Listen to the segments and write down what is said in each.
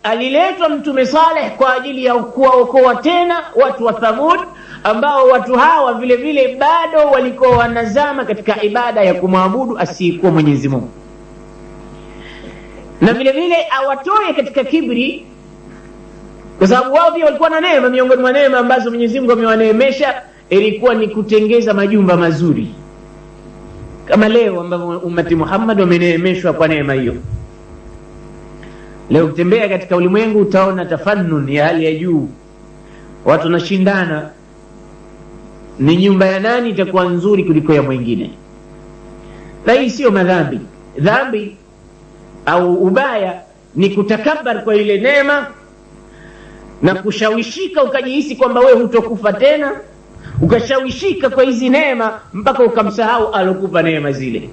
aliletwa mtume Saleh kwa ajili ya kuwaokoa tena watu wa Thamud, ambao watu hawa vile vile bado walikuwa wanazama katika ibada ya kumwabudu asiyekuwa Mwenyezi Mungu, na vile vile awatoe katika kibri, kwa sababu wao pia walikuwa na neema. Miongoni mwa neema ambazo Mwenyezi Mungu amewaneemesha ilikuwa ni kutengeza majumba mazuri, kama leo ambapo ummati Muhammad wameneemeshwa kwa neema hiyo. Leo kutembea katika ulimwengu utaona tafannun ya hali ya juu, watu wanashindana ni nyumba ya nani itakuwa nzuri kuliko ya mwingine. Na hii sio madhambi. Dhambi au ubaya ni kutakabar kwa ile neema na kushawishika ukajihisi kwamba wewe hutokufa tena, ukashawishika kwa hizi neema mpaka ukamsahau alokupa neema zile.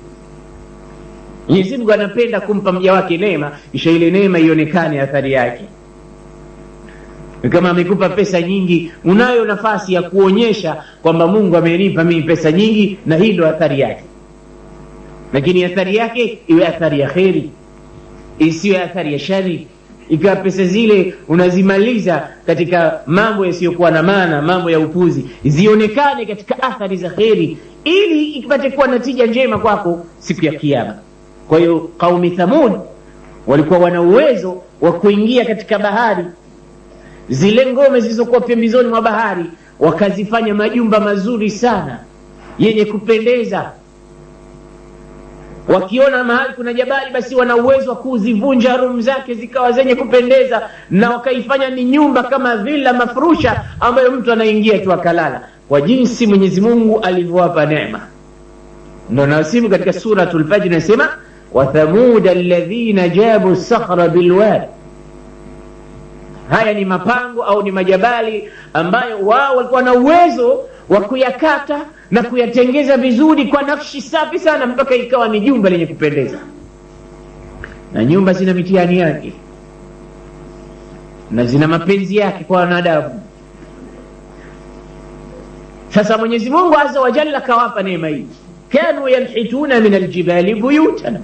Mwenyezi Mungu anapenda kumpa mja wake neema, kisha ile neema ionekane athari yake. Kama amekupa pesa nyingi, unayo nafasi ya kuonyesha kwamba Mungu amenipa mimi pesa nyingi na hii ndio athari yake. Lakini athari yake iwe athari ya kheri, isiwe athari ya shari. Ikawa pesa zile unazimaliza katika mambo yasiyokuwa na maana, mambo ya upuzi, zionekane katika athari za kheri ili ipate kuwa natija njema kwako siku ya kiyama. Kwa hiyo kaumi Thamud walikuwa wana uwezo wa kuingia katika bahari, zile ngome zilizokuwa pembezoni mwa bahari wakazifanya majumba mazuri sana yenye kupendeza. Wakiona mahali kuna jabali, basi wana uwezo wa kuzivunja room zake zikawa zenye kupendeza, na wakaifanya ni nyumba kama villa mafurusha ambayo mtu anaingia tu akalala, kwa jinsi Mwenyezi Mungu alivyowapa neema. Ndio nasimu katika suratul Fajr nasema wa thamud alladhina jabu as-sakhra bilwad. Haya ni mapango au ni majabali ambayo wao walikuwa na uwezo wa kuyakata na kuyatengeza vizuri kwa nakshi safi sana mpaka ikawa ni jumba lenye kupendeza. Na nyumba zina mitihani yake na zina mapenzi yake kwa wanadamu. Sasa Mwenyezi Mungu Azza wa Jalla kawapa neema hii. Kanu yanhituna min aljibali buyutan,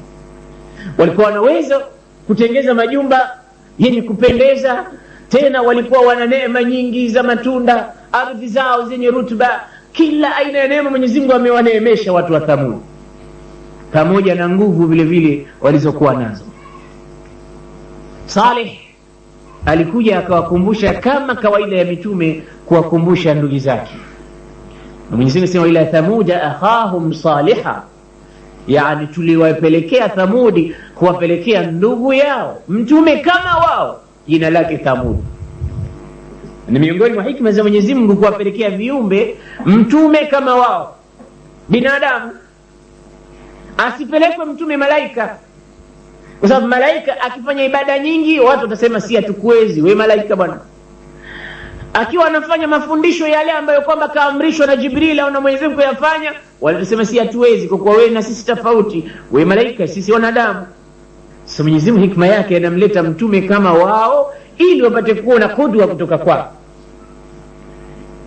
walikuwa wanaweza kutengeza majumba yenye kupendeza, tena walikuwa wana neema nyingi za matunda, ardhi zao zenye rutuba, kila aina ya neema Mwenyezi Mungu amewaneemesha watu wa Thamud, pamoja na nguvu vile vile walizokuwa nazo. Saleh alikuja akawakumbusha kama kawaida ya mitume kuwakumbusha ndugu zake. Mwenyezi Mungu anasema ila Thamuda akhahum Saliha, yani tuliwapelekea Thamudi kuwapelekea ndugu yao mtume kama wao, jina lake Thamud. Ni miongoni mwa hikma za Mwenyezi Mungu kuwapelekea viumbe mtume kama wao. Binadamu asipelekwe mtume malaika, kwa sababu malaika akifanya ibada nyingi watu watasema si hatukuwezi, wewe malaika bwana. Akiwa anafanya mafundisho yale ambayo kwamba kaamrishwa na Jibril au na Mwenyezi Mungu kuyafanya, walisema si hatuwezi kwa kuwa wewe na sisi tofauti, wewe malaika sisi wanadamu. Sasa Mwenyezi Mungu hikma yake anamleta mtume kama wao ili wapate kuona kudwa kutoka kwao.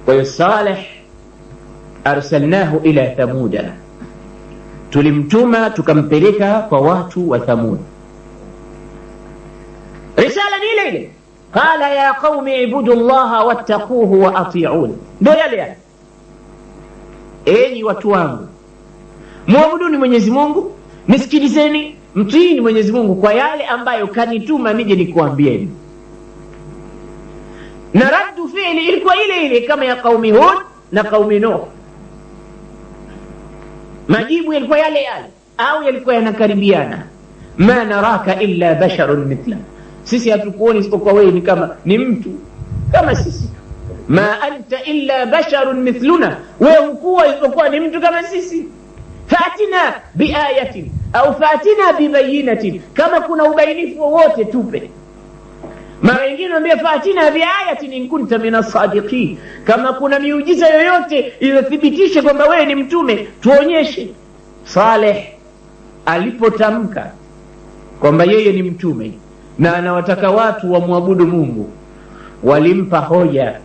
Kwa hiyo Saleh arsalnahu ila Thamuda, tulimtuma tukampeleka kwa watu wa Thamud. Risala ni ile ile, qala ya qaumi ibudu Allaha wattaquhu wa ati'un. Ndio yale, enyi watu wangu muabuduni Mwenyezi Mungu, nisikilizeni, mtiini Mwenyezi Mungu kwa yale ambayo kanituma nije nikuambieni. Na raddu fi'li ilikuwa ile ile kama ya qaumi Hud na qaumi Nuh. Majibu yalikuwa yale yale au yalikuwa yanakaribiana. Ma naraka illa basharun mithla, sisi hatukuoni isipokuwa wewe ni kama ni mtu kama sisi. Ma anta illa basharun mithluna, wewe hukuwa isipokuwa ni mtu kama sisi. Fatina biayatin au fatina bibayinatin, kama kuna ubainifu wowote tupe. Mara nyingine anambia fatina biayatin in kunta minas sadiqin, kama kuna miujiza yoyote iliyothibitisha kwamba wewe ni mtume tuonyeshe. Saleh alipotamka kwamba yeye ni mtume na anawataka watu wamwabudu Mungu, walimpa hoja,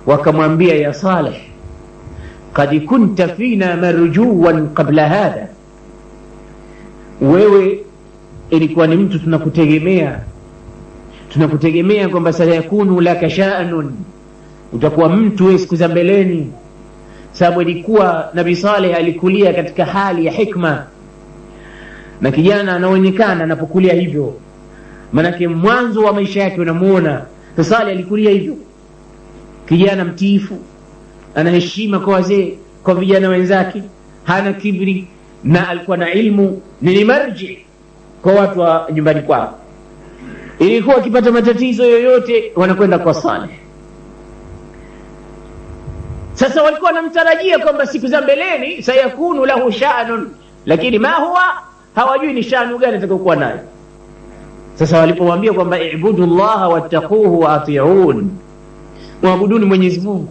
wakamwambia ya Saleh, qad kunta fina marjuwan qabla hadha, wewe ilikuwa ni mtu tunakutegemea, tunakutegemea kwamba sayakunu laka sha'nun, utakuwa mtu wewe siku za mbeleni. Sababu ilikuwa Nabii Saleh alikulia katika hali ya hikma, na kijana anaonekana anapokulia hivyo, manake mwanzo wa maisha yake unamuona Saleh alikulia hivyo, kijana mtiifu, ana heshima kwa wazee, kwa vijana wenzake, hana kibri, na alikuwa na ilmu, ni marji kwa watu wa nyumbani kwao. Ilikuwa akipata matatizo yoyote wanakwenda kwa Saleh. Sasa walikuwa wanamtarajia kwamba siku za mbeleni sayakunu lahu sha'nun, lakini ma huwa, hawajui ni sha'nu gani atakayokuwa nayo. Sasa walipomwambia kwamba ibudu llaha wattaquhu wa ati'un, muabuduni Mwenyezi Mungu,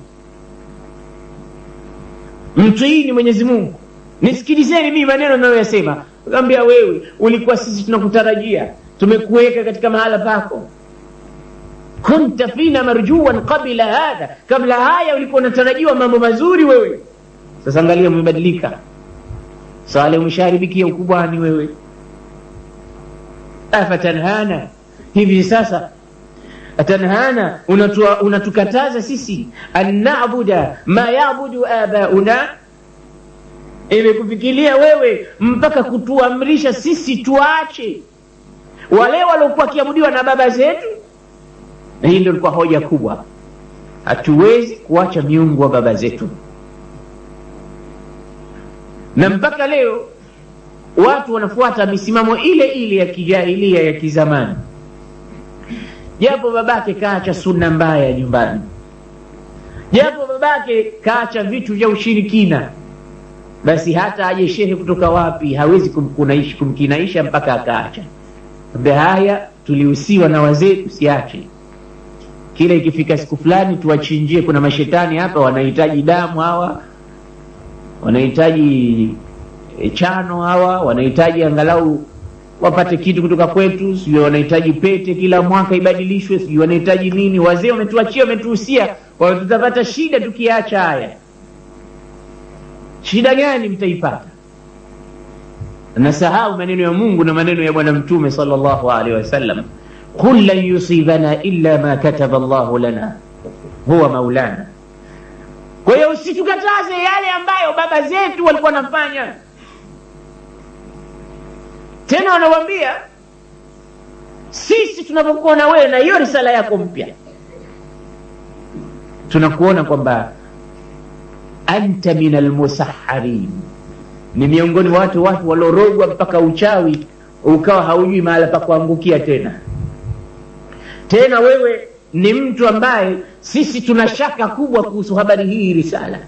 mtiini Mwenyezi Mungu, nisikilizeni mimi maneno ninayoyasema. Akamwambia wewe ulikuwa sisi tunakutarajia, tumekuweka katika mahala pako, kunta fina marjuwan qabla hadha, kabla haya ulikuwa unatarajiwa mambo mazuri wewe. Sasa angalia umebadilika, Saleh umesharibikia ukubwani wewe. Afatanhana, hivi sasa atanhana, unatukataza sisi an na'buda ma ya'budu abauna, imekufikiria wewe mpaka kutuamrisha sisi tuache wale waliokuwa kiabudiwa na baba zetu? Hii ndio ilikuwa hoja kubwa, hatuwezi kuacha miungu wa baba zetu. Na mpaka leo watu wanafuata misimamo ile ile ya kijahilia ya kizamani, japo babake kaacha sunna mbaya nyumbani, japo babake kaacha vitu vya ushirikina, basi hata aje shehe kutoka wapi hawezi kumkinaisha mpaka akaacha. Haya tulihusiwa na wazee tusiache, kila ikifika siku fulani tuwachinjie. Kuna mashetani hapa wanahitaji damu, hawa wanahitaji chano, hawa wanahitaji angalau wapate kitu kutoka kwetu, sio wanahitaji pete kila mwaka ibadilishwe, sio wanahitaji nini. Wazee wametuachia, wametuhusia, tutapata shida tukiacha haya. Shida gani mtaipata? Nasahau maneno ya Mungu na maneno ya Bwana Mtume sallallahu alaihi wasallam, qul lan yusibana illa ma kataba Allahu lana huwa maulana. Kwa hiyo usitukataze yale ambayo baba zetu walikuwa wanafanya. Tena wanawaambia sisi tunapokuona wewe na hiyo risala yako mpya, tunakuona kwamba anta minal musahharin, ni miongoni watu walorogwa mpaka uchawi ukawa haujui mahala pa kuangukia tena. Tena wewe ni mtu ambaye sisi tuna shaka kubwa kuhusu habari hii risala.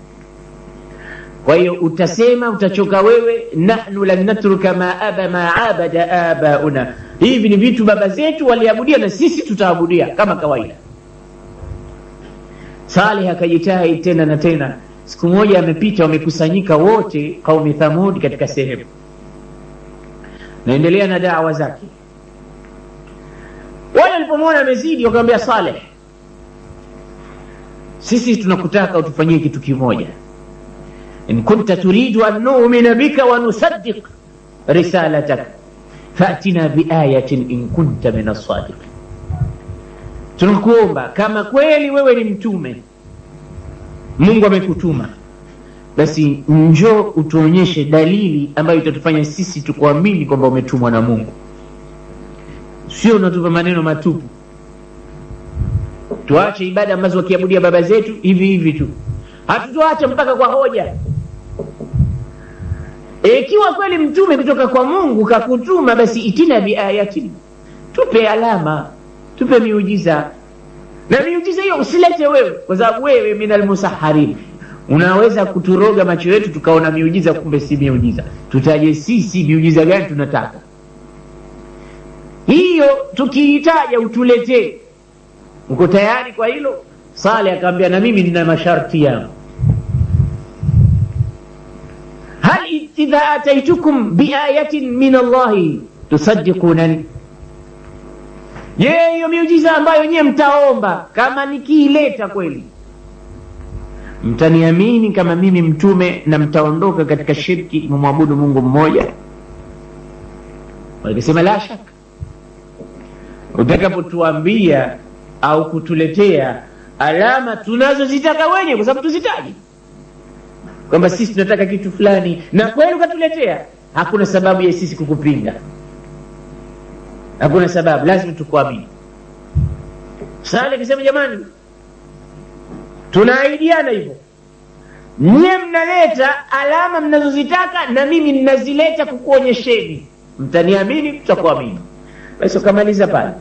Kwa hiyo utasema, utachoka wewe, nahnu lan natruka ma abada abauna, hivi ni vitu baba zetu waliabudia na sisi tutaabudia kama kawaida. Saleh akajitahidi tena na tena. Siku moja amepita, wamekusanyika wote kaumi Thamud katika sehemu, naendelea na da'wa zake. Wale walipomwona amezidi wakamwambia Saleh, sisi tunakutaka utufanyie kitu kimoja, in kunta turidu an nu'mina bika wa nusaddiq risalatak fa'tina biayatin in kunta min as-sadiq. Tunakuomba kama kweli wewe ni mtume, Mungu amekutuma, basi njoo utuonyeshe dalili ambayo itatufanya sisi tukuamini kwamba umetumwa na Mungu. Sio unatupa maneno matupu. Tuache ibada ambazo wakiabudia baba zetu hivi hivi tu, hatutoacha mpaka kwa hoja. Ikiwa kweli mtume kutoka kwa Mungu kakutuma, basi itina biayatin, tupe alama, tupe miujiza. Na miujiza hiyo usilete wewe, kwa sababu wewe minal musahharin, unaweza kuturoga macho yetu tukaona miujiza kumbe si miujiza. Tutaje sisi miujiza gani tunataka, hiyo tukiitaja utuletee. Uko tayari kwa hilo? Saleh akamwambia, na mimi nina masharti yangu. hal idha ataitukum biayatin min Allahi tusaddiqunani, hiyo miujiza ambayo nyie mtaomba, kama nikiileta kweli mtaniamini kama mimi mtume na mtaondoka katika shirki, mumwabudu Mungu mmoja? Wakasema la shaka. utakapotuambia au kutuletea alama tunazozitaka wenyewe, kwa sababu tuzitaji kwamba sisi tunataka kitu fulani na kweli ukatuletea, hakuna sababu ya sisi kukupinga, hakuna sababu, lazima tukuamini. Saleh akisema jamani, tunaahidiana hivyo, nyie mnaleta alama mnazozitaka na mimi ninazileta kukuonyesheni, mtaniamini, tutakuamini. Basi ukamaliza pale.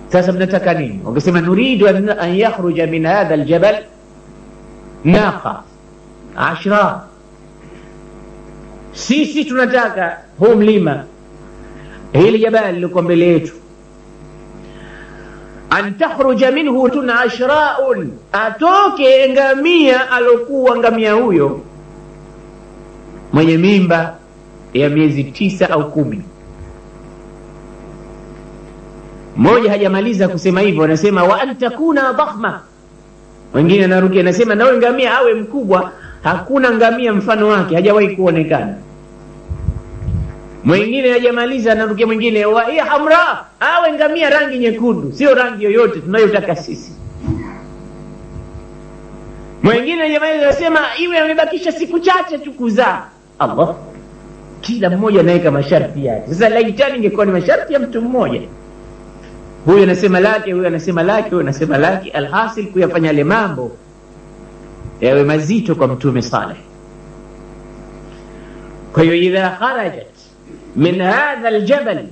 Sasa mnataka nini? Wakasema nuridu an yakhruja min hadha aljabal naqa 10. Sisi tunataka huu mlima, hili jabali liko mbele yetu, an takhruja minhu 10, atoke ngamia alokuwa ngamia huyo mwenye mimba ya miezi 9 au 10. Mmoja hajamaliza kusema hivyo, anasema wa antakuna dhakhma. Wengine anarudia anasema na ngamia awe mkubwa, hakuna ngamia mfano wake hajawahi kuonekana. Mwingine hajamaliza anarudia mwingine wa hiya hamra, awe ngamia rangi nyekundu, sio rangi yoyote tunayotaka sisi. Mwingine hajamaliza anasema iwe amebakisha siku chache tu kuzaa. Allah, kila mmoja anaweka masharti yake. Sasa laitani ingekuwa ni masharti ya mtu mmoja, huyu anasema lake, huyu anasema lake, huyu anasema lake. Alhasil kuyafanya yale mambo yawe mazito kwa Mtume Saleh. Kwa hiyo idha kharajat min hadha aljabal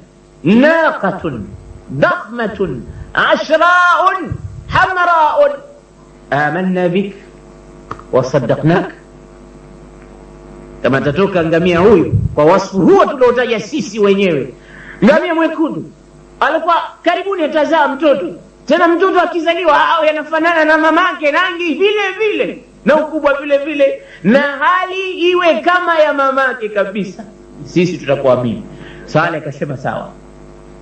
naqatun dakhmatun 10 hamra'un amanna bik wa saddaqnak. Kama tatoka ngamia huyu kwa wasfu huo tuliotaja sisi wenyewe, ngamia mwekundu alikuwa karibuni atazaa mtoto, tena mtoto akizaliwa au yanafanana na mamake rangi vile vile na ukubwa vile vile na hali iwe kama ya mamake kabisa, sisi tutakuamini. Saleh akasema sawa,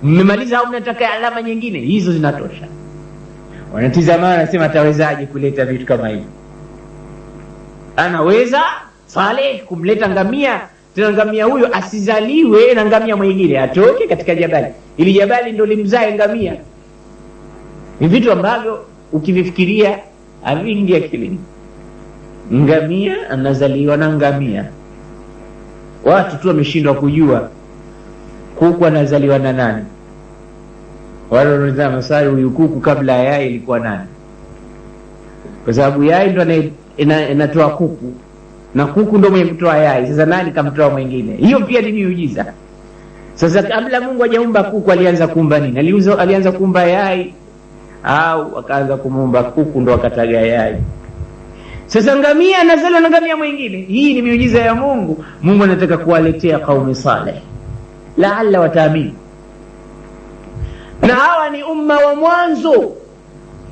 mmemaliza au mnataka alama nyingine? Hizo zinatosha. Wanatizama anasema atawezaje kuleta vitu kama hivi? Anaweza Saleh kumleta ngamia, tena ngamia huyo asizaliwe na ngamia mwingine, atoke katika jabali, ili jabali ndio limzae ngamia. Ni vitu ambavyo ukivifikiria haviingia akilini. Ngamia anazaliwa na ngamia. Watu tu wameshindwa kujua kuku anazaliwa na nani. Wale wanauliza maswali, huyu kuku kabla ya yai ilikuwa nani? Kwa sababu yai ndio inatoa kuku na kuku ndio mwenye kutoa yai. Sasa nani kamtoa mwingine? Hiyo pia ni miujiza. Sasa kabla Mungu hajaumba kuku alianza kuumba nini? Alianza kuumba yai au akaanza kumuumba kuku ndo akataga yai? Sasa ngamia anazaliwa na ngamia mwingine. Hii ni miujiza ya Mungu. Mungu anataka kuwaletea kaumu Saleh laalla wataamini. Na hawa ni umma wa mwanzo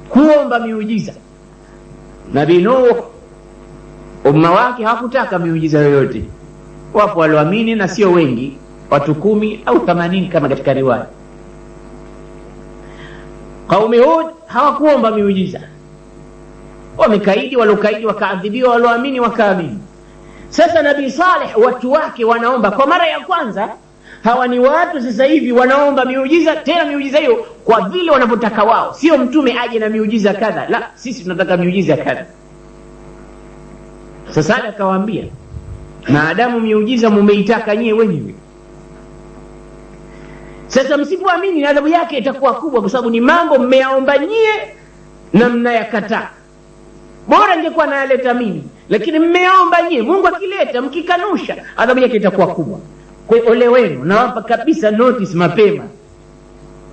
kuomba miujiza. Nabii Nuh umma wake hakutaka miujiza yoyote. Wapo walioamini na sio wengi, watu 10 au 80 kama katika riwaya. Kaumu Hud hawakuomba miujiza, wamekaidi, walokaidi wakaadhibiwa, waloamini wakaamini. Sasa Nabii Saleh watu wake wanaomba kwa mara ya kwanza. Hawa ni watu sasa hivi wanaomba miujiza, tena miujiza hiyo kwa vile wanavyotaka wao, sio mtume aje na miujiza kadha, la, sisi tunataka miujiza kadha. Sasa akawaambia, maadamu miujiza mumeitaka nyie wenyewe, sasa msipoamini adhabu yake itakuwa kubwa, kwa sababu ni mambo mmeyaomba nyie na mnayakataa. Bora ningekuwa nayaleta mimi, lakini mmeomba nyie. Mungu akileta mkikanusha, adhabu yake itakuwa kubwa. Kwa ole wenu, nawapa kabisa notice mapema.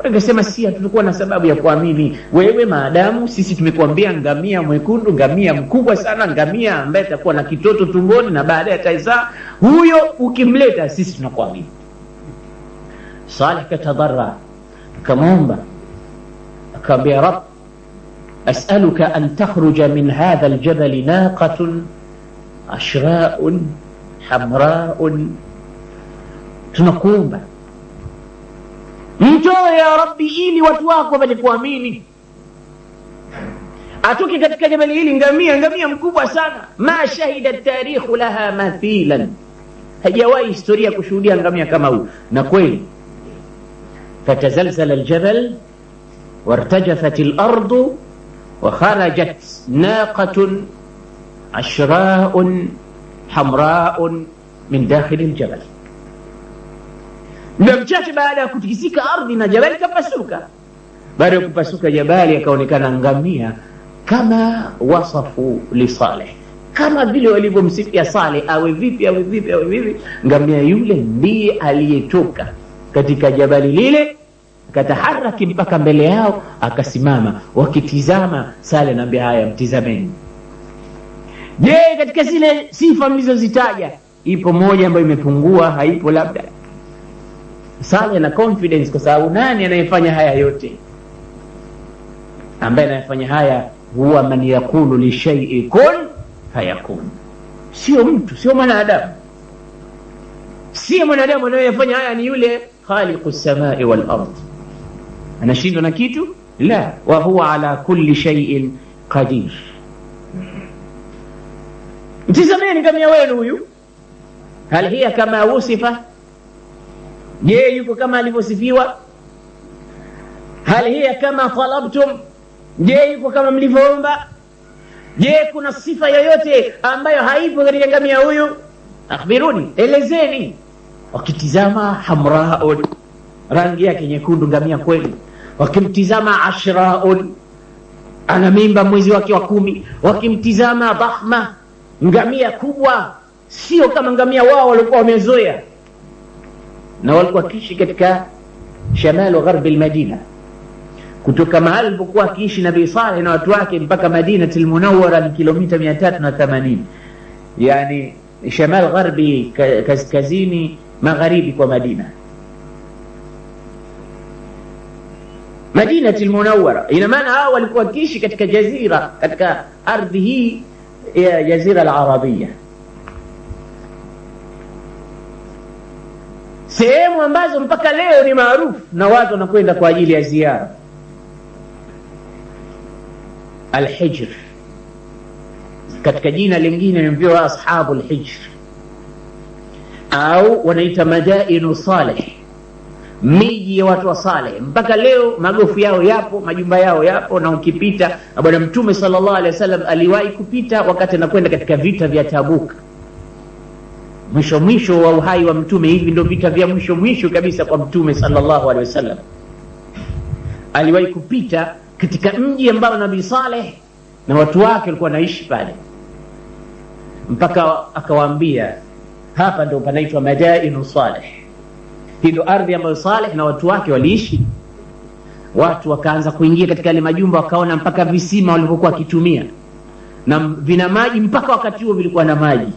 Wangesema si tulikuwa na sababu ya kuamini wewe, maadamu sisi tumekuambia ngamia mwekundu, ngamia mkubwa sana, ngamia ambaye atakuwa na kitoto tumboni na baadaye atazaa, huyo ukimleta sisi tunakuamini. Saleh katadarra, akamwomba, akamwambia Rabb, as'aluka an takhruja min hadha aljabal naqatun ashra'un hamra'un. Tunakuomba mtoe ya Rabbi ili watu wako wapate kuamini. Atoke katika jabali hili ngamia mkubwa sana, ma shahida tarikhu laha mathilan, hajawahi historia kushuhudia ngamia kama huyu. Na kweli فتزلزل الجبل وارتجفت الأرض وخرجت ناقة عشراء حمراء من داخل الجبل. Mchache baada ya kutikisika ardhi na jabali kapasuka. Baada ya kupasuka jabali yakaonekana ngamia kama wasafu li Saleh, kama vile walivyomsifia Saleh awe vipi. Ngamia yule ndiye aliyetoka katika jabali lile, akataharaki mpaka mbele yao, akasimama wakitizama. Saleh anambia, haya mtizameni. Je, katika zile sifa mlizozitaja ipo moja ambayo imepungua? Haipo labda? Saleh na confidence, kwa sababu nani anayefanya haya yote? Ambaye anayefanya haya huwa man yaqulu li shay'i kun fayakun. Sio mtu, sio mwanadamu. Sio mwanadamu anayefanya haya, ni yule khaliqus samai wal ard. Anashindwa na kitu? La, wa huwa ala kulli shay'in qadir. Mtizameni ngamia wenu huyu, hal hiya kama usifa? Je, yuko kama alivyosifiwa? Hal hiya kama talabtum? Je, yuko kama mlivyoomba? Je, kuna sifa yoyote ambayo haipo katika ngamia huyu? Akhbiruni, elezeni. Wakitizama hamraun, rangi yake nyekundu ngamia kweli. Wakimtizama ashraun, ana mimba mwezi wake wa 10. Wakimtizama dhahma, ngamia kubwa, sio kama ngamia wao walikuwa wamezoea. Na walikuwa kiishi katika shamal wa gharb al-Madina. Kutoka mahali alipokuwa akiishi Nabii Saleh na watu wake mpaka Madinatul Munawwara ni kilomita 380. Yani shamal gharbi, kaskazini magharibi kwa Madina. Madinatul Munawwara ina maana hao walikuwa kiishi katika jazira, katika ardhi hii ya jazira al-Arabia, sehemu ambazo mpaka leo ni maarufu na watu wanakwenda kwa ajili ya ziara. Al-Hijr, katika jina lingine nimepewa ashabul hijr, au wanaita madainu Saleh, miji ya watu wa Saleh. Mpaka leo magofu yao yapo, majumba yao yapo. Na ukipita, Bwana Mtume sallallahu alaihi wasallam aliwahi kupita wakati anakwenda katika vita vya Tabuk, mwisho wa uhai wa Mtume. Hivi ndio vita vya mwisho kabisa kwa Mtume sallallahu alaihi wasallam. Aliwahi kupita katika mji ambao Nabii Saleh na watu wake walikuwa naishi pale, mpaka akawaambia hapa ndio panaitwa madainu Saleh. Hilo ardhi ambayo Saleh na watu wake waliishi. Watu wakaanza kuingia katika ile majumba, wakaona mpaka visima walivyokuwa kitumia na vina maji, mpaka wakati huo vilikuwa na maji.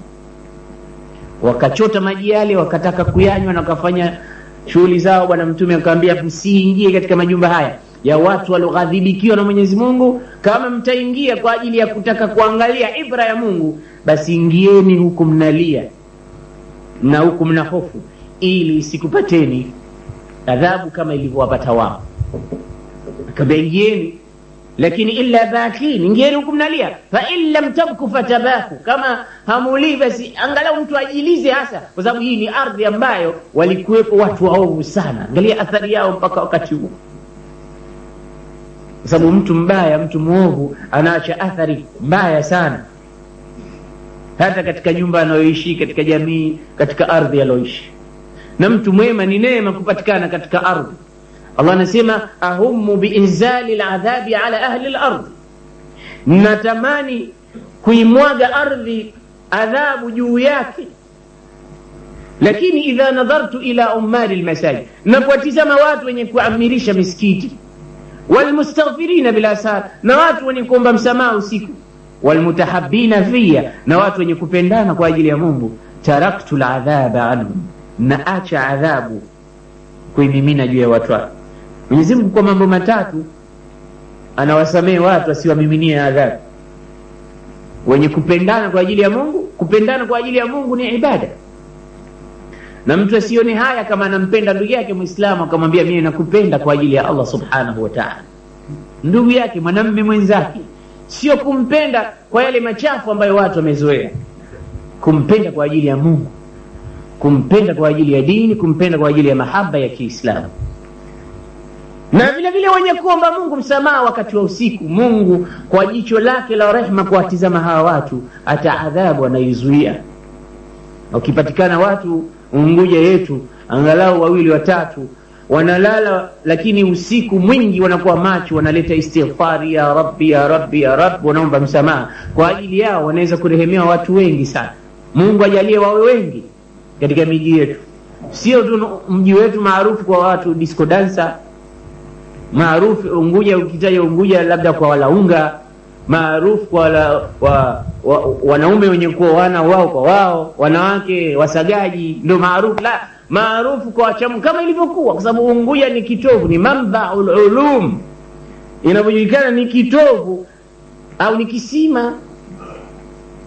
Wakachota maji yale, wakataka kuyanywa na wakafanya shughuli zao. Bwana Mtume akamwambia, msiingie katika majumba haya ya watu walioghadhibikiwa na Mwenyezi Mungu. Kama mtaingia kwa ajili ya kutaka kuangalia ibra ya Mungu, basi ingieni huku mnalia na huku mna hofu, ili isikupateni adhabu kama ilivyowapata wao. Akabaingieni, lakini illa bakin, ingieni huku mnalia. Fa in lam tabku fatabaku, kama hamuli basi angalau mtu ajilize, hasa kwa sababu hii ni ardhi ambayo walikuwepo watu waovu sana. Angalia athari yao mpaka wakati huu, kwa sababu mtu mbaya, mtu muovu anaacha athari mbaya sana, hata katika nyumba anayoishi, katika jamii, katika ardhi aloishi. Na mtu mwema ni neema kupatikana katika ardhi. Allah anasema, ahummu biinzali aladhabi ala ahli al-ardh, natamani kuimwaga ardhi adhabu juu yake. Lakini idha nadhartu ila ummari almasajid, napotizama watu wenye kuamirisha misikiti, walmustaghfirina bil asar, na watu wenye kuomba msamaha usiku, walmutahabbina fiya, na watu wenye kupendana kwa ajili ya Mungu, taraktu aladhaba anhum, na acha adhabu kuimimina juu ya watu wake. Mwenyezi Mungu kwa mambo matatu anawasamehe watu, asiwamiminie adhabu. Wenye kupendana kwa ajili ya Mungu. Kupendana kwa ajili ya Mungu ni ibada, na mtu asione haya kama anampenda ndugu yake Muislamu akamwambia mimi nakupenda kwa ajili ya Allah subhanahu wa ta'ala, ndugu yake, mwanamume mwenzake. Sio kumpenda kwa yale machafu ambayo watu wamezoea. Kumpenda kwa ajili ya Mungu, kumpenda kwa ajili ya dini, kumpenda kwa ajili ya mahaba ya Kiislamu. Na vile vile wenye kuomba Mungu msamaha wakati wa usiku, Mungu kwa jicho lake la rehema kuwatizama hawa watu, ataadhabu anaizuia. Ukipatikana watu Unguja yetu angalau 2 watatu wanalala, lakini usiku mwingi wanakuwa macho, wanaleta istighfari, ya Rabbi ya Rabbi ya Rabbi, wanaomba msamaha kwa ajili yao, wanaweza kurehemewa watu wengi sana. Mungu ajalie wawe wengi katika miji yetu, sio tu mji wetu maarufu kwa watu disco dancer, maarufu Unguja, ukitaja Unguja labda kwa walaunga, maarufu kwa wanaume wenye kuoana wao kwa wao, wanawake wasagaji ndio maarufu. La, maarufu kwa wachamu kama ilivyokuwa, kwa sababu Unguja ni kitovu, ni manbaul ulum, inapojulikana ni kitovu au ni kisima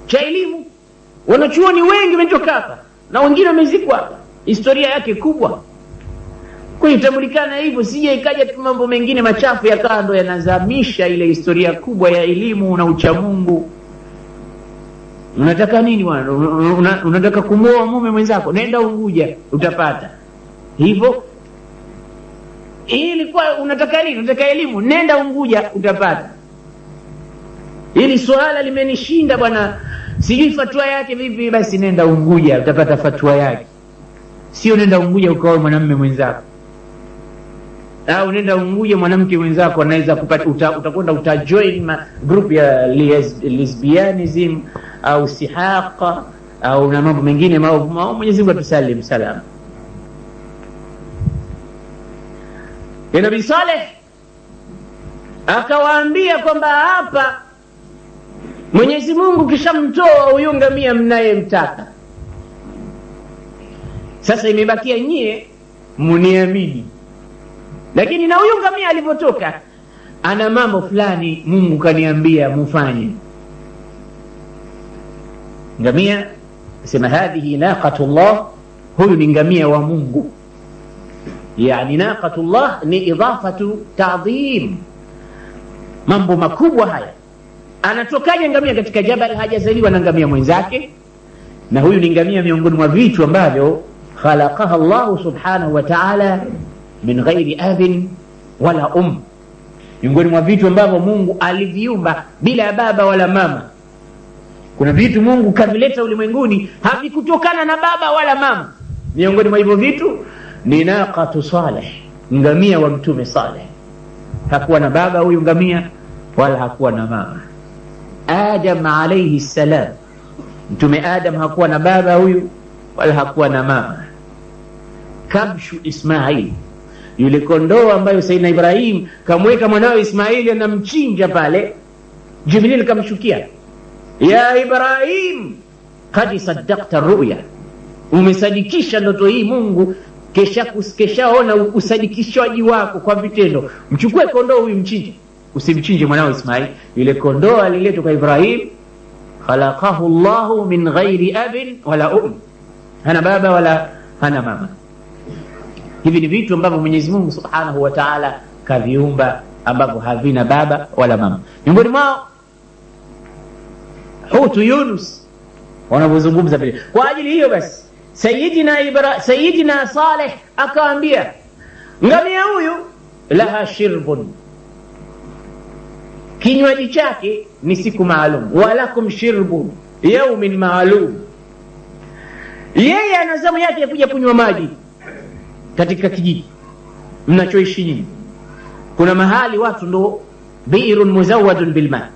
cha elimu. Wanachuoni wengi wametoka hapa na wengine wamezikwa hapa, historia yake kubwa. Kwa hiyo itamulikana hivyo, sije ikaja tu mambo mengine machafu ya kando yanazamisha ile historia kubwa ya elimu na uchamungu. Unataka nini bwana? Unataka kumwoa mume mwenzako, nenda Unguja utapata. Hivyo ilikuwa unataka nini? Unataka elimu, nenda Unguja utapata. Hili swala limenishinda bwana, sijui fatwa yake vipi, basi nenda Unguja utapata fatwa yake. Sio nenda Unguja ukaoe mwanamume mwenzako, au nenda Unguja mwanamke mwenzako anaweza kupata, utakwenda utajoin group ya lesbianism au sihaqa au na mambo mengine Mwenyezi Mungu atusalim salam. Ya Nabii Saleh akawaambia kwamba hapa Mwenyezi Mungu kishamtoa huyu ngamia mnayemtaka, sasa imebakia nyie muniamini. Lakini na huyu ngamia alipotoka ana mambo fulani Mungu kaniambia mufanye. Ngamia sema hadhihi naqatullah, huyu ni ngamia wa Mungu. Yani naqatullah ni idafatu ta'dhim, mambo makubwa haya. Anatokaje ngamia katika jabal? Hajazaliwa na ngamia mwenzake, na huyu ni ngamia miongoni mwa vitu ambavyo khalaqaha Allah subhanahu wa ta'ala min ghairi abin wala miongoni mwa vitu ambavyo Mungu aliviumba bila baba wala mama. Kuna vitu Mungu kavileta ulimwenguni havikutokana na baba wala mama. Miongoni mwa hivyo vitu ni naqatu Saleh, ngamia wa Mtume Saleh. Hakuwa na baba huyu ngamia wala hakuwa na mama. Adam alayhi salam, Mtume Adam hakuwa na baba huyu wala hakuwa na mama. Kabshu Ismail, yule kondoo ambayo Sayyidina Ibrahim kamweka mwanawe Ismaili anamchinja pale, Jibril kamshukia, ya Ibrahim qad saddaqta ru'ya, umesadikisha ndoto hii, Mungu keshaona usadikishaji wako kwa vitendo. Mchukue kondoo huyu mchinje, usimchinje mwanawe Ismaili. Yule kondoo aliletwa kwa Ibrahim, khalaqahu Allah min ghairi abin wala hana baba wala hana mama. Hivi ni vitu ambavyo Mwenyezi Mungu Subhanahu wa Ta'ala kaviumba ambavyo havina baba wala mama. Miongoni mwao hutu Yunus wanapozungumza vile. Kwa ajili hiyo basi Sayyidina Saleh akaambia ngamia huyu laha shirbun, kinywaji chake ni siku maalum, walakum shirbun yawmin maalum. Yeye ana zamu yake ya kuja kunywa maji katika kijiji mnachoishi nyinyi. Kuna mahali watu ndo bi'run muzawadun bilma,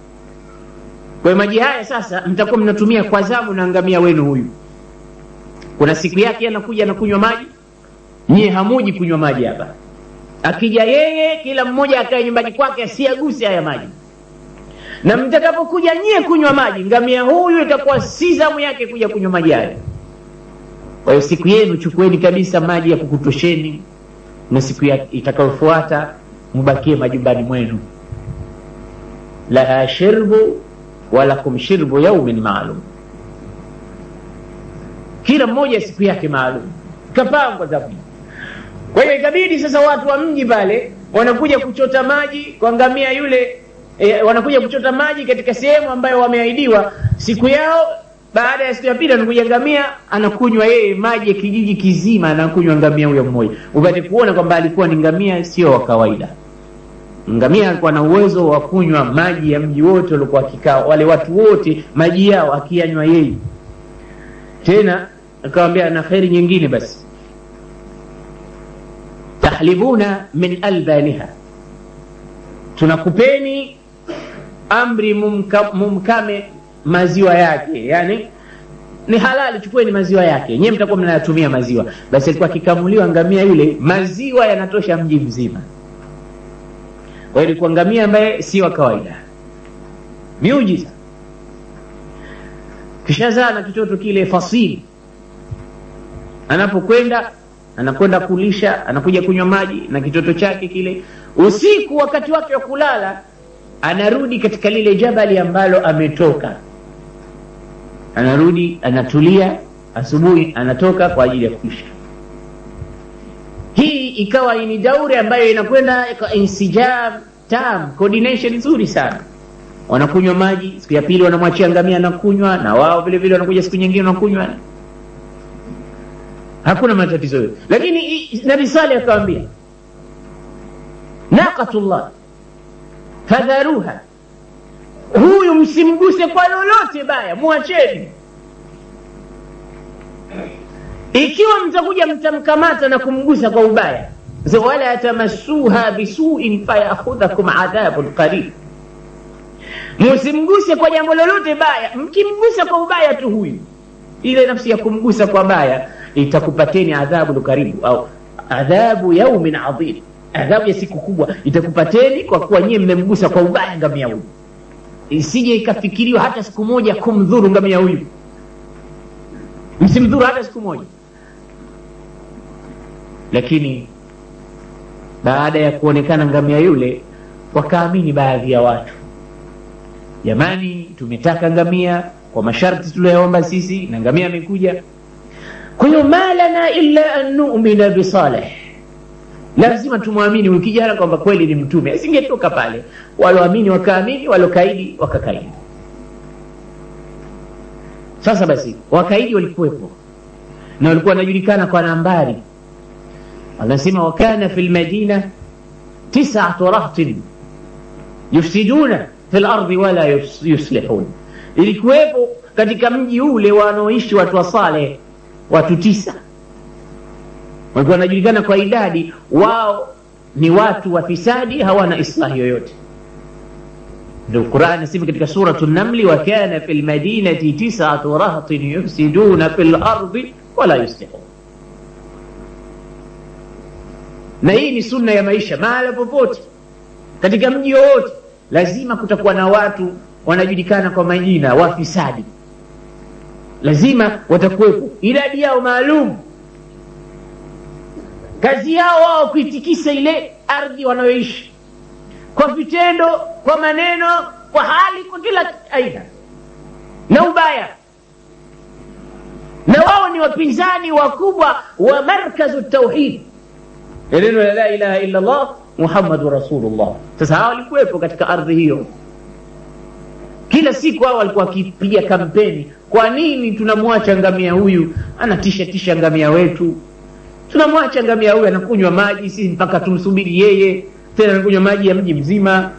kwa maji haya sasa mtakuwa mnatumia kwa zamu na ngamia wenu huyu. Kuna siku yake anakuja na kunywa maji, nyie hamuji kunywa maji hapa. Akija yeye, kila mmoja akae nyumbani kwake asiaguse haya maji. Na mtakapokuja nyie kunywa maji, ngamia huyu itakuwa si zamu yake kuja kunywa maji haya. Kwa hiyo siku yenu chukueni kabisa maji ya kukutosheni, na siku itakayofuata mbakie majumbani mwenu. La shirbu walakum shirbu yawmin maalum, kila mmoja siku yake maalum kapangwa zamu. Kwa hiyo ikabidi sasa watu wa mji pale wanakuja kuchota maji kwa ngamia yule, wanakuja kuchota maji katika sehemu ambayo wameahidiwa. Siku yao baada ya siku ya pili anakuja ngamia, anakunywa yeye maji ya kijiji kizima, anakunywa ngamia huyo mmoja. Upate kuona kwamba alikuwa ni ngamia sio wa kawaida. Ngamia alikuwa na uwezo wa kunywa maji ya mji wote walikuwa wakikaa, wale watu wote maji yao akiyanywa yeye. Tena akamwambia na khairi nyingine, basi tahlibuna min albaniha, tunakupeni amri mumkame maziwa yake, yani ni halali, chukueni maziwa yake, nyewe mtakuwa mnayatumia maziwa. Basi alikuwa akikamuliwa ngamia yule, maziwa yanatosha mji mzima. Kwa hiyo ilikuwa ngamia ambaye si wa kawaida, miujiza. Kisha zaa na kitoto kile fasili, anakwenda kulisha, anakuja kunywa maji na kitoto chake kile. Usiku wakati wake wa kulala, anarudi katika lile jabali ambalo ametoka, anarudi anatulia. Asubuhi anatoka kwa ajili ya kulisha. Hii ikawa ni dauri ambayo inakwenda kwa insijam tam, coordination nzuri sana. Wanakunywa maji, siku ya pili wanamwachia ngamia anakunywa, na wao vile vile wanakuja siku nyingine wanakunywa, hakuna matatizo yote. Lakini Nabii Saleh akamwambia, naqatullah fadharuha, huyu msimguse kwa lolote baya, muacheni. Ikiwa mtakuja mtamkamata na kumgusa kwa ubaya, wala tamassuha bisu'in fayakhudhukum adhabun qarib, msimguse kwa jambo lolote baya. Mkimgusa kwa ubaya tu huyu, ile nafsi ya kumgusa kwa baya itakupateni adhabu karibu, au adhabu yaumin adhim, adhabu ya siku kubwa itakupateni kwa kuwa nyie mmemgusa kwa ubaya ngamia huyu. Isije ikafikiriwa hata siku moja kumdhuru ngamia huyu, msimdhuru hata siku moja. Lakini baada ya kuonekana ngamia yule, wakaamini baadhi ya watu, jamani, tumetaka ngamia kwa masharti tuliyoomba sisi, na ngamia amekuja. Kwa hiyo malana illa an nu'mina bi Saleh, lazima tumwamini huyu kijana kwamba kweli ni mtume. Asingetoka pale. Walioamini wakaamini, waliokaidi wakakaidi. Sasa basi wakaidi walikuwepo na walikuwa wanajulikana kwa nambari. Anasema wakana fil madina 9 rahtin yufsiduna fil ardi wala yuslihun, ilikuwepo katika mji ule wanaoishi watu wa Saleh watu 9. Walikuwa wanajulikana kwa idadi, wao ni watu wafisadi, hawana islahi yoyote. Ndio Qur'an inasema katika suratul Naml, wa kana fil madinati 9 rahtin yufsiduna fil ardi wala yuslihun. Na hii ni sunna ya maisha. Mahala popote katika mji wote lazima kutakuwa na watu wanajulikana kwa majina, wafisadi. Lazima watakuwepo, idadi yao maalum. Kazi yao wao kuitikisa ile ardhi wanayoishi, kwa vitendo, kwa maneno, kwa hali, kwa kila aina na ubaya. Na wao ni wapinzani wakubwa wa markazu tauhid, neno la ilaha illa Allah Muhammadur Rasulullah. Sasa hao walikuwepo katika ardhi hiyo. Kila siku hao walikuwa wakipiga kampeni, kwa nini tunamwacha ngamia huyu anatisha ngamia wetu? Tunamwacha ngamia huyu anakunywa maji, si mpaka tumsubiri yeye, tena anakunywa maji ya mji mzima.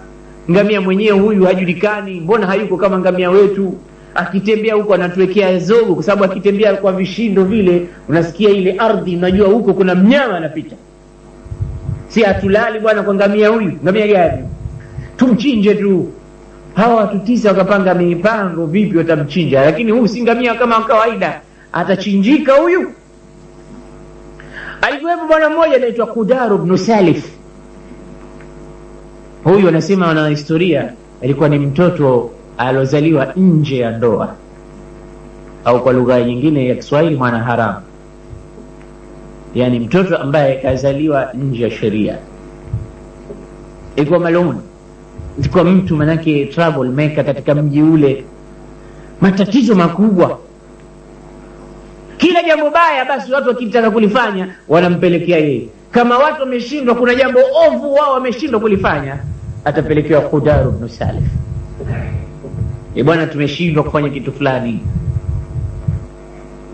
Ngamia mwenyewe huyu hajulikani, mbona hayuko kama ngamia wetu? Akitembea huko anatuwekea zogo, kwa sababu akitembea kwa vishindo vile unasikia ile ardhi, unajua huko kuna mnyama anapita. Si atulali bwana kwa ngamia huyu. Ngamia gani? Tumchinje tu. Hawa watu 9 wakapanga mipango vipi watamchinja, lakini huyu si ngamia kama kawaida, atachinjika huyu. Alikuwepo bwana mmoja anaitwa Qudar ibn Salif. Huyu anasema wana historia, alikuwa ni mtoto alozaliwa nje ya ndoa, au kwa lugha nyingine ya Kiswahili mwana haramu. Yani mtoto ambaye kazaliwa nje ya sheria. Ilikuwa maluni, ilikuwa mtu manake trouble maker katika mji ule, matatizo makubwa. Kila jambo baya basi watu wakitaka kulifanya wanampelekea yeye. Kama watu wameshindwa, kuna jambo ovu wao wameshindwa kulifanya, atapelekewa Qudar ibn Salif. Bwana tumeshindwa kufanya kitu fulani.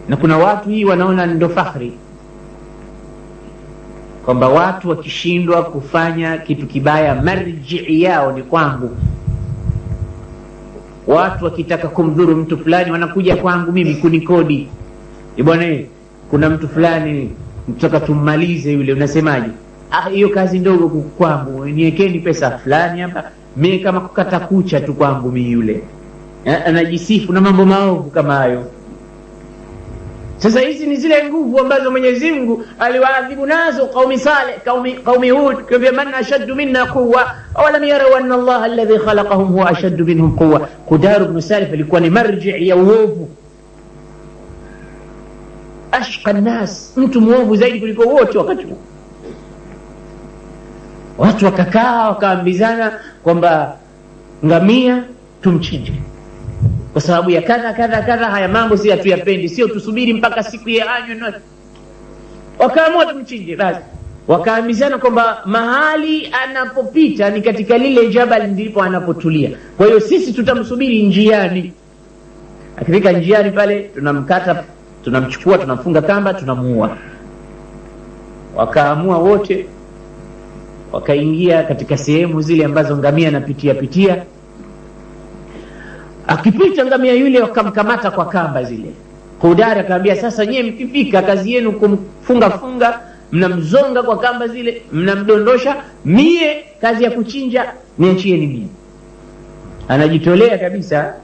Na kuna watu hii wanaona ndo fakhri, kwamba watu wakishindwa kufanya kitu kibaya marji'i yao ni kwangu. Watu wakitaka kumdhuru mtu fulani wanakuja kwangu mimi kunikodi. Bwana, kuna mtu fulani mtaka tummalize yule, unasemaje? Hiyo kazi ndogo kwangu, niwekeni pesa fulani hapa, mimi kama kukata kucha tu kwangu mimi yule. Anajisifu na mambo maovu kama hayo. Sasa hizi ni zile nguvu ambazo Mwenyezi Mungu aliwaadhibu nazo qaumi Saleh, qaumi Hud, kwa man ashaddu minna quwwa awalam yaraw anna Allah alladhi khalaqahum huwa ashaddu minhum quwwa. Qudar ibn Salih alikuwa ni marji' ya uovu, ashqa an-nas, mtu muovu zaidi kuliko wote wakati huo. Watu wakakaa wakaambizana kwamba ngamia tumchinje kwa sababu ya kadha kadha kadha. Haya mambo si hatuyapendi, sio tusubiri mpaka siku ya anywe. Wakaamua tumchinje. Basi wakaambizana kwamba mahali anapopita ni katika lile jabal ndipo anapotulia, kwa hiyo sisi tutamsubiri njiani. Akifika njiani pale tunamkata, tunamchukua, tunamfunga kamba, tunamuua. Wakaamua wote, wakaingia katika sehemu zile ambazo ngamia anapitia. Akipita ngamia yule wakamkamata kwa kamba zile. Qudar akamwambia, sasa nyie mkifika kazi yenu kumfunga, mnamzonga kwa kamba zile, mnamdondosha, mie kazi ya kuchinja niachieni mimi. Anajitolea kabisa,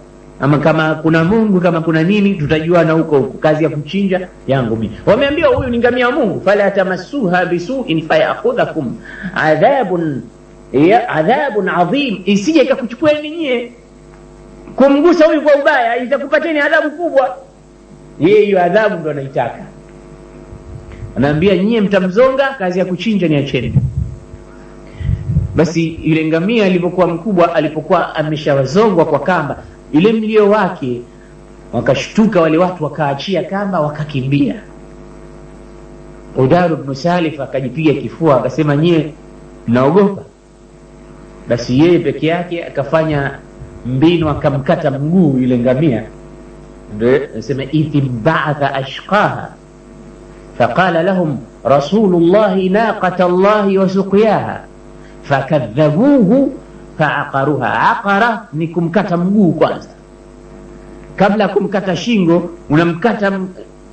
ama kama kuna Mungu kama kuna nini tutajuana huko, kazi ya kuchinja yangu mimi. Wameambiwa huyu ni ngamia wa Mungu, fala tamassuha bisu'in fayakhudhukum adhabun adhim, isije ikakuchukueni nyie kumgusa huyu kwa ubaya, itakupateni adhabu kubwa. Yeye hiyo adhabu ndo anaitaka. Anaambia nyie mtamzonga, kazi ya kuchinja niacheni. Basi yule ngamia alipokuwa mkubwa, alipokuwa ameshawazongwa kwa kamba, ile mlio wake wakashtuka wale watu, wakaachia kamba wakakimbia. Qudar ibn Salih akajipiga kifua akasema, nyie naogopa? Basi yeye peke yake akafanya mbinu, akamkata mguu yule ngamia. Ndio nasema ithim ba'atha ashqaha faqala lahum rasulullahi naqata Allahi wa suqiyaha fakadhabuhu faaqaruha. Aqara ni kumkata mguu kwanza, kabla kumkata shingo unamkata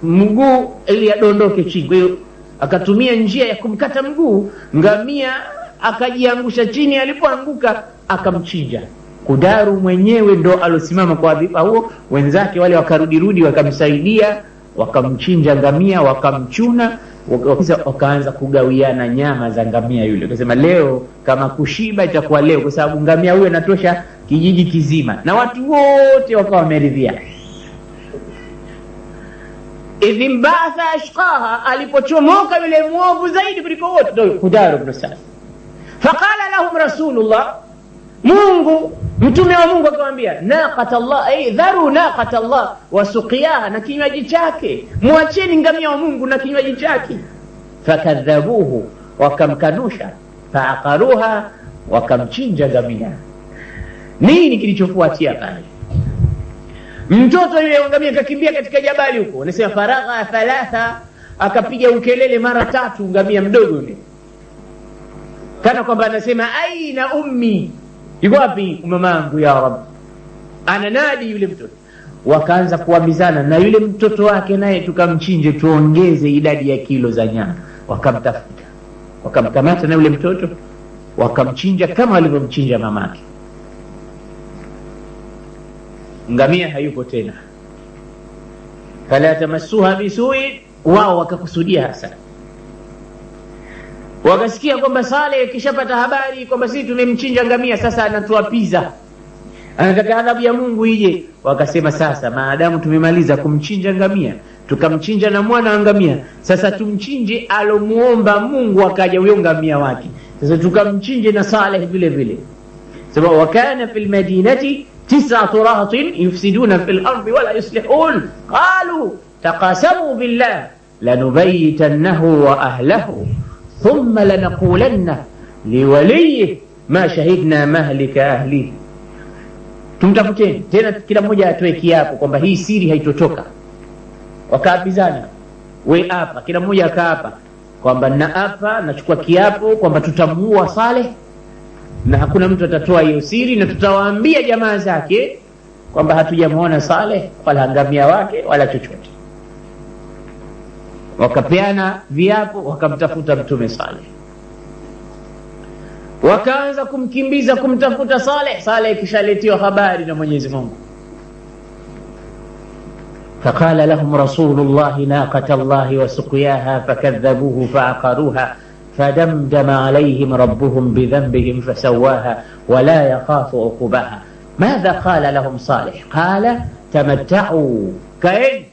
mguu ili adondoke shingo. Hiyo akatumia njia ya kumkata mguu, ngamia akajiangusha chini, alipoanguka akamchinja. Kudaru mwenyewe ndo alosimama kwa adhifa huo, wenzake wale wakarudi wakamsaidia, wakamchinja ngamia, wakamchuna, wakaanza kugawiana nyama za ngamia yule. Akasema leo kama kushiba itakuwa leo, kwa sababu ngamia huyo anatosha kijiji kizima, na watu wote wakawa wameridhia. Idhim ba'atha ashqaha, alipochomoka yule muovu zaidi kuliko wote ndio Qudar ibn Salih. Faqala lahum rasulullah, Mungu mtume wa Mungu akamwambia, naqata Allah, dharu naqata Allah wa suqiyaha, na kinywaji chake, muacheni ngamia wa Mungu na kinywaji chake. Fakadhabuhu, wakamkanusha. Faaqaruha, wakamchinja ngamia. Nini kilichofuatia pale? Mtoto yule ngamia akakimbia katika jabali huko, anasema faragha thalatha, akapiga ukelele mara 3 ngamia mdogo yule, kana kwamba anasema aina ummi, yuko wapi mamangu ya Rabb? Ananadi yule mtoto. Wakaanza kuambizana na yule mtoto wake, naye tukamchinje tuongeze idadi ya kilo za nyama. Wakamtafuta, wakamkamata na yule mtoto, wakamchinja kama walivyomchinja mamake. Ngamia hayupo tena. Fala tamassuha bisu'i, wao wakakusudia hasa. Wakasikia kwamba Saleh kishapata habari kwamba sisi tumemchinja ngamia, sasa anatuapiza, anataka adhabu ya Mungu ije. Wakasema sasa maadamu tumemaliza kumchinja ngamia, tukamchinja na mwana wa ngamia, sasa tumchinje alomuomba Mungu akaja huyo ngamia wake, sasa tukamchinje na Saleh vile vile. Sababu wakana fil madinati 9 rahatin yufsiduna fil ardi wala yuslihun qalu taqasamu billah lanubayyitannahu wa ahlihi thumma lanaqulanna liwalihi ma shahidna mahlika ahlihi. Tumtafuteni tena, kila mmoja atoe kiapo kwamba hii siri haitotoka. wakaapizana, we hapa, kila mmoja akaapa kwamba na hapa nachukua kiapo kwamba tutamuua Saleh na hakuna mtu atatoa hiyo siri, na tutawaambia jamaa zake kwamba hatujamuona Saleh wala ngamia wake wala chochote. Wakapeana viapo, wakamtafuta Mtume Saleh, wakaanza kumkimbiza kumtafuta Saleh. Saleh kishaletiwa habari na Mwenyezi Mungu. فقال لهم رسول الله ناقة الله وسقياها فكذبوه فعقروها فدمدم عليهم ربهم بذنبهم فسواها ولا يخاف عقباها. ماذا قال لهم صالح؟ قال تمتعوا كأن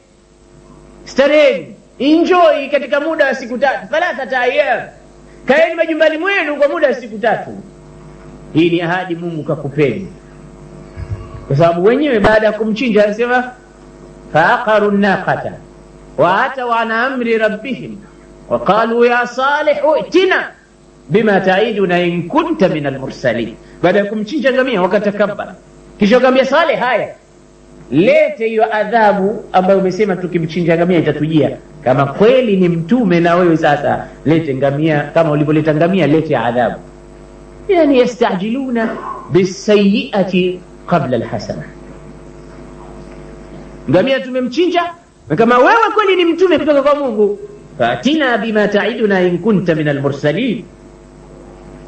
استرين enjoy katika muda wa siku 3 3 ayyam, kaeni majumbani mwenu kwa muda wa siku 3. Hii ni ahadi Mungu kakupeni, kwa sababu wenyewe baada ya kumchinja anasema فعقروا الناقة واتوا عن امر ربهم وقالوا يا صالح ائتنا بما تعيدنا ان كنت من المرسلين. baada ya kumchinja ngamia wakatakabara, kisha akamwambia Saleh, haya lete hiyo adhabu ambayo umesema tukimchinja ngamia itatujia. Kama kweli ni mtume na wewe, sasa lete ngamia, kama ulivyoleta ngamia lete adhabu. Yani yastajiluna bisayyi'ati qabla alhasana. Ngamia tumemchinja, kama wewe kweli ni mtume kutoka kwa Mungu, fatina bima ta'iduna in kunta min almursalin,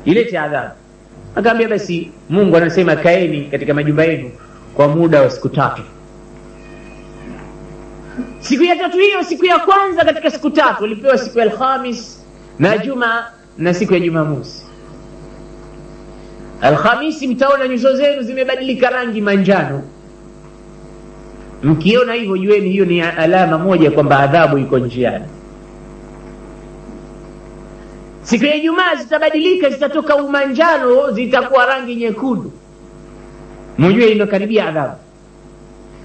ilete adhabu. Akamwambia basi Mungu anasema kaeni katika majumba yenu kwa muda wa siku 3. Siku ya 3 hiyo, siku ya kwanza katika siku 3 walipewa siku ya Alhamis na Juma na siku ya Jumamosi. Alhamisi mtaona nyuso zenu zimebadilika rangi manjano. Mkiona hivyo jueni hiyo ni alama moja kwamba adhabu iko njiani. Siku ya Ijumaa zitabadilika, zitatoka umanjano zitakuwa rangi nyekundu, mjue inakaribia adhabu.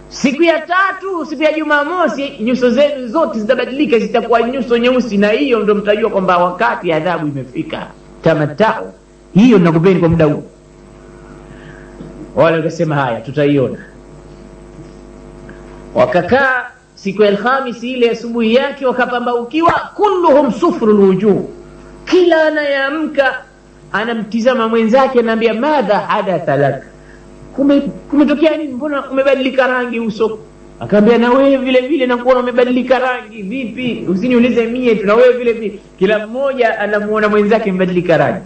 Siku ya 3, siku ya Jumamosi, nyuso zenu zote zitabadilika, zitakuwa nyuso nyeusi, na hiyo ndio mtajua kwamba wakati adhabu imefika. Tamatao hiyo nakupeni kwa muda huu. Wale wakasema haya tutaiona. Wakakaa siku ya Alhamisi ile asubuhi yake, wakapambaukiwa, kulluhum sufrul wujuh, kila anayeamka anamtizama mwenzake anaambia madha hadatha lak, kumetokea nini, mbona umebadilika rangi uso? Akamwambia na wewe vile vile nakuona umebadilika rangi. Vipi? Usiniulize mie tu, na wewe vile vile. Kila mmoja anamuona mwenzake mbadilika rangi.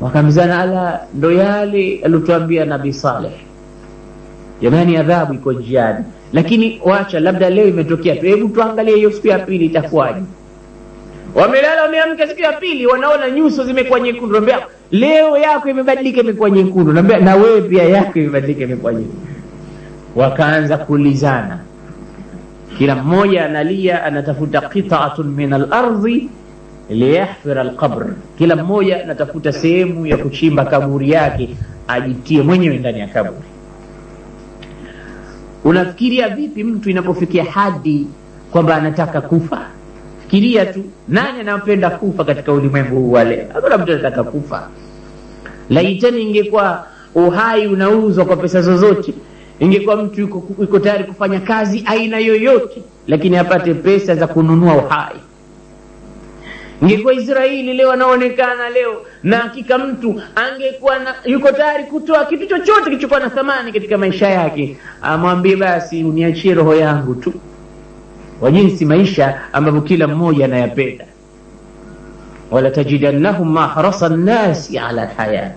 Wakamzana, ala ndo yale aliyotuambia Nabii Saleh, jamani adhabu iko njiani. Lakini wacha labda leo imetokea tu, hebu tuangalie hiyo siku ya pili itakuwaje. Wamelala wameamka siku ya pili, wanaona nyuso zimekuwa nyekundu. Naambia leo yako imebadilika imekuwa nyekundu. Naambia na wewe pia yako imebadilika imekuwa nyekundu. Wakaanza kulizana, kila mmoja analia, anatafuta qita'atun min al-ardhi liyahfira al-qabr. Kila mmoja anatafuta sehemu ya kuchimba kaburi yake ajitie mwenyewe ndani ya kaburi. Unafikiria vipi mtu inapofikia hadi kwamba anataka kufa? Fikiria tu, nani anapenda kufa katika ulimwengu huu wa leo? Hakuna mtu anataka kufa. Laitani ingekuwa uhai unauzwa kwa pesa zozote, ingekuwa mtu yuko tayari kufanya kazi aina yoyote lakini apate pesa za kununua uhai. Ingekuwa Israeli leo anaonekana leo, na hakika mtu angekuwa yuko tayari kutoa kitu chochote kilichokuwa na thamani katika maisha yake, amwambie basi uniachie roho yangu tu, wa jinsi maisha ambavyo kila mmoja anayapenda. Wala tajidannahum mahrasa an-nas ala hayat,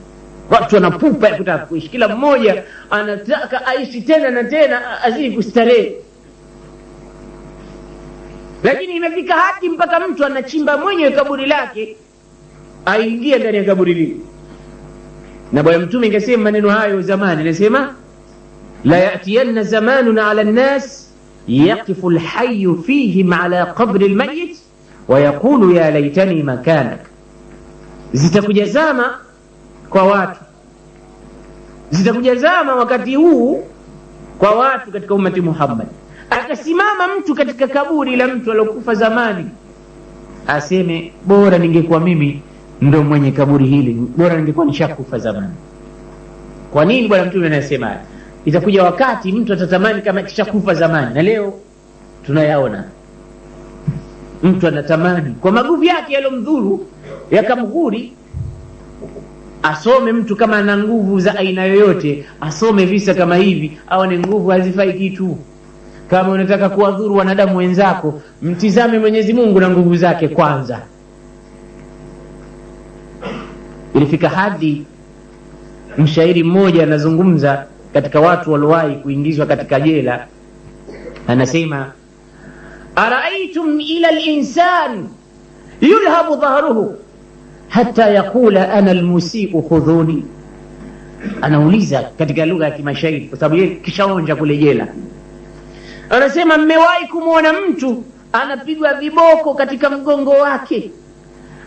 watu wanapupa ya kutaka kuishi, kila mmoja anataka aishi tena na tena azidi kustarehe. Lakini imefika hadi mpaka mtu anachimba mwenyewe kaburi lake aingie ndani ya kaburi lile. Na Bwana Mtume ingesema maneno hayo zamani, anasema la yatiyanna zamanun ala an-nas yaqifu al-hayy fihim ala qabri al-mayyit wa yaqulu ya laitani makanak. Zitakuja zama kwa watu, zitakuja zama wakati huu kwa watu katika ummati Muhammad, akasimama mtu katika kaburi la mtu aliyokufa zamani aseme bora ningekuwa mimi ndo mwenye kaburi hili, bora ningekuwa nishakufa zamani. Kwa nini Bwana Mtume anasema? Itakuja wakati mtu atatamani kama kishakufa zamani. Na leo tunayaona. Mtu anatamani kwa maguvu yake yalomdhuru yakamghuri, asome mtu kama ana nguvu za aina yoyote, asome visa kama hivi, aone nguvu hazifai kitu. Kama unataka kuwadhuru wanadamu wenzako, mtizame Mwenyezi Mungu na nguvu zake kwanza. Ilifika hadi mshairi mmoja anazungumza katika watu waliowahi kuingizwa katika jela, anasema araaitum ila al-insan yulhabu dhahruhu hatta yaqula ana al-musii'u khudhuni. Anauliza katika lugha ya kimashairi kwa sababu yeye kishaonja kule jela. Anasema mmewahi kumuona mtu anapigwa viboko katika mgongo wake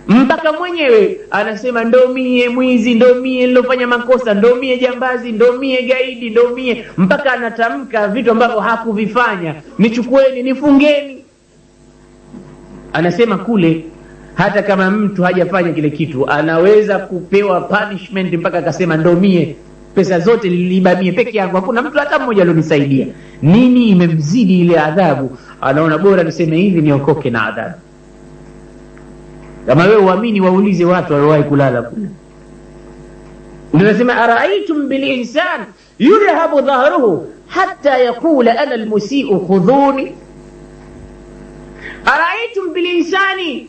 mpaka mwenyewe anasema ndo mie mwizi, ndo mie nilofanya makosa, ndo mie jambazi, ndo mie gaidi, ndo mie, mpaka anatamka vitu ambavyo hakuvifanya, nichukueni nifungeni. Anasema kule hata kama mtu hajafanya kile kitu anaweza kupewa punishment mpaka akasema ndo mie, pesa zote niliiba mie peke yangu, hakuna mtu hata mmoja alionisaidia. Nini imemzidi ile adhabu? Anaona bora niseme hivi niokoke na adhabu. Kama wewe uamini, waulize watu waliowahi kulala kule. Unasema araaitum bil insan yulhabu dhahruhu hatta yaqula ana al musii'u khudhuni. Araaitum bil insani,